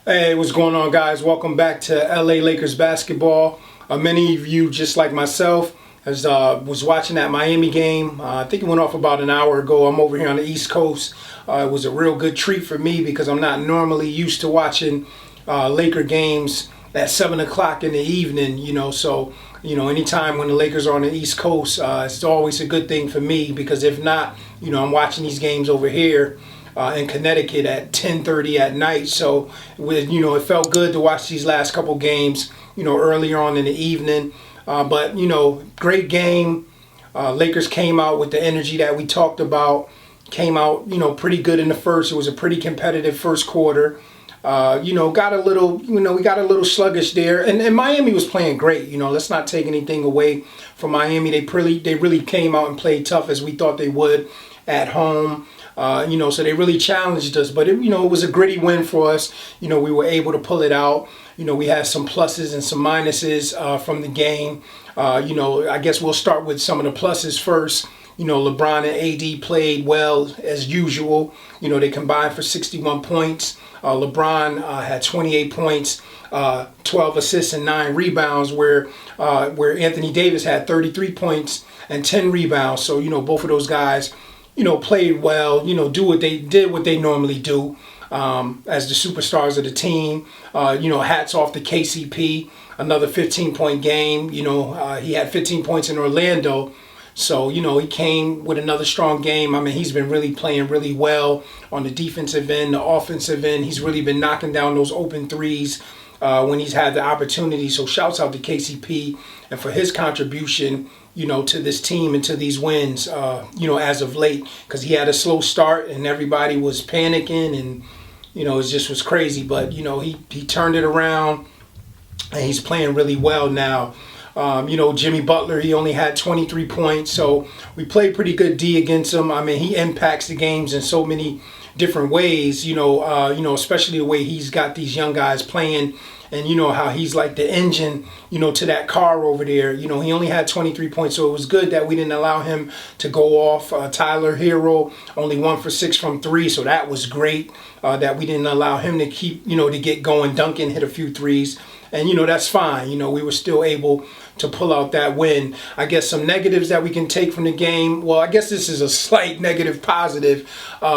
Hey, what's going on, guys? Welcome back to LA Lakers basketball. Many of you, just like myself, was watching that Miami game. I think it went off about an hour ago. I'm over here on the East Coast. It was a real good treat for me because I'm not normally used to watching Laker games at 7 o'clock in the evening, So, anytime when the Lakers are on the East Coast, it's always a good thing for me because if not, I'm watching these games over here in Connecticut at 10:30 at night. So, it felt good to watch these last couple games, earlier on in the evening. But great game. Lakers came out with the energy that we talked about. Came out, pretty good in the first. It was a pretty competitive first quarter. Got a little, we got a little sluggish there, and Miami was playing great. Let's not take anything away from Miami. They really came out and played tough as we thought they would at home. So they really challenged us, but it was a gritty win for us. We were able to pull it out. We had some pluses and some minuses from the game. I guess we'll start with some of the pluses first. LeBron and AD played well as usual. They combined for 61 points. LeBron had 28 points, 12 assists and 9 rebounds, where Anthony Davis had 33 points and 10 rebounds. So, both of those guys, played well, did what they normally do as the superstars of the team. Hats off to KCP, another 15-point game. He had 15 points in Orlando. So, he came with another strong game. I mean, he's been really playing really well on the defensive end, the offensive end. He's really been knocking down those open threes when he's had the opportunity. So shouts out to KCP and for his contribution, to this team and to these wins, as of late. Because he had a slow start and everybody was panicking and, it just was crazy. But, he turned it around and he's playing really well now. Jimmy Butler, he only had 23 points, so we played pretty good D against him. I mean, he impacts the games in so many different ways, especially the way he's got these young guys playing and, how he's like the engine, to that car over there. He only had 23 points, so it was good that we didn't allow him to go off. Tyler Hero, only 1 for 6 from 3, so that was great that we didn't allow him to keep, to get going. Duncan hit a few threes. And, that's fine. We were still able to pull out that win. I guess some negatives that we can take from the game. Well, I guess this is a slight negative positive.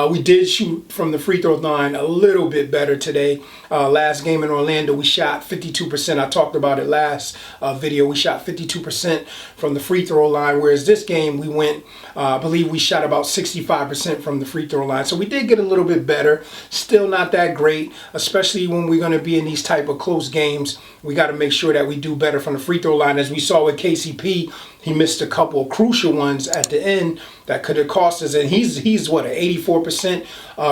We did shoot from the free throw line a little bit better today. Last game in Orlando, we shot 52%. I talked about it last video. We shot 52% from the free throw line, whereas this game we went, I believe we shot about 65% from the free throw line. So we did get a little bit better. Still not that great, especially when we're going to be in these type of close games. We got to make sure that we do better from the free throw line. As we saw with KCP, he missed a couple of crucial ones at the end that could have cost us. And he's what, an 84%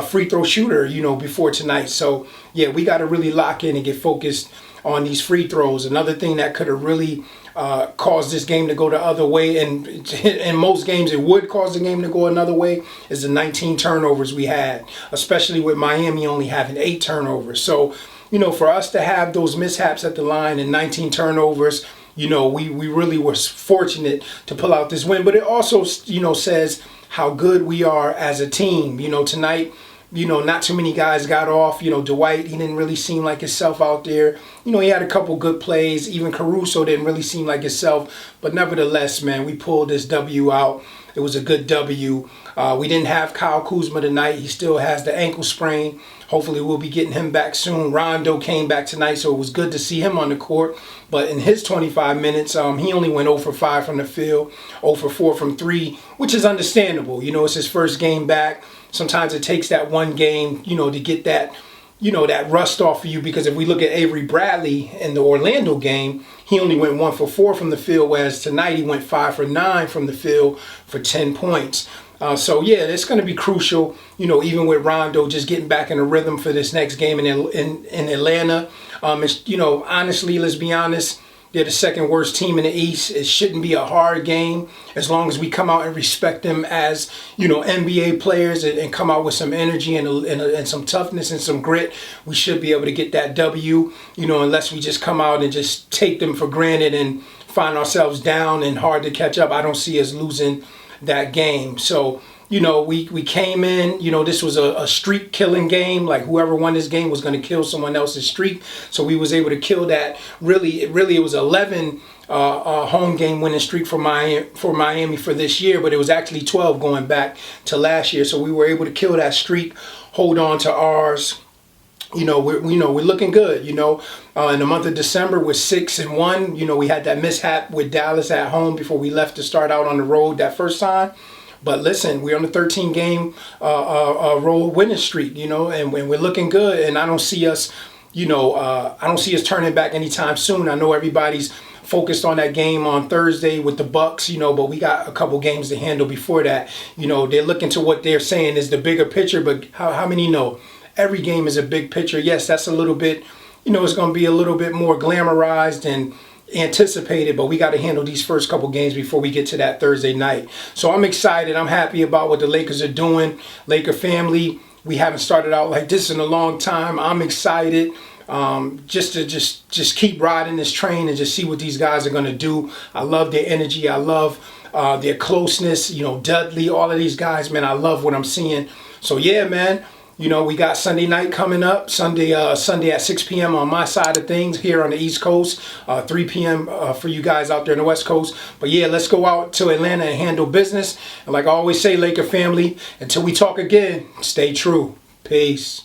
free throw shooter, before tonight. So, yeah, we got to really lock in and get focused on these free throws. Another thing that could have really caused this game to go the other way, and in most games it would cause the game to go another way, is the 19 turnovers we had, especially with Miami only having 8 turnovers. So, for us to have those mishaps at the line and 19 turnovers, we really were fortunate to pull out this win. But it also, says how good we are as a team. Tonight, not too many guys got off. Dwight, he didn't really seem like himself out there. He had a couple good plays. Even Caruso didn't really seem like himself. But nevertheless, man, we pulled this W out. It was a good W. We didn't have Kyle Kuzma tonight. He still has the ankle sprain. Hopefully we'll be getting him back soon. Rondo came back tonight, so it was good to see him on the court. But in his 25 minutes, he only went 0 for 5 from the field, 0 for 4 from 3, which is understandable. It's his first game back. Sometimes it takes that one game, to get that, that rust off of you. Because if we look at Avery Bradley in the Orlando game, he only went 1 for 4 from the field, whereas tonight he went 5 for 9 from the field for 10 points. So, yeah, it's going to be crucial, even with Rondo just getting back in a rhythm for this next game in Atlanta. Honestly, let's be honest, they're the second worst team in the East. It shouldn't be a hard game as long as we come out and respect them as, NBA players and come out with some energy and some toughness and some grit. We should be able to get that W, unless we just come out and just take them for granted and find ourselves down and hard to catch up. I don't see us losing that game. So, we came in, this was a streak killing game. Like whoever won this game was going to kill someone else's streak. So we was able to kill that. Really, it was 11 home game winning streak for Miami for this year, but it was actually 12 going back to last year. So we were able to kill that streak, hold on to ours. We're looking good. In the month of December, we're 6-1. We had that mishap with Dallas at home before we left to start out on the road that first time. But listen, we're on the 13-game road winning streak. And we're looking good. And I don't see us, turning back anytime soon. I know everybody's focused on that game on Thursday with the Bucks, but we got a couple games to handle before that. They're looking to what they're saying is the bigger picture. But how many know? Every game is a big picture. Yes, that's a little bit, it's going to be a little bit more glamorized and anticipated, but we got to handle these first couple games before we get to that Thursday night. So I'm excited. I'm happy about what the Lakers are doing. Laker family, we haven't started out like this in a long time. I'm excited just to keep riding this train and just see what these guys are going to do. I love their energy. I love their closeness. Dudley, all of these guys, man, I love what I'm seeing. So yeah, man. We got Sunday night coming up, Sunday at 6 p.m. on my side of things here on the East Coast, 3 p.m. For you guys out there on the West Coast. But yeah, let's go out to Atlanta and handle business. And like I always say, Laker family, until we talk again, stay true. Peace.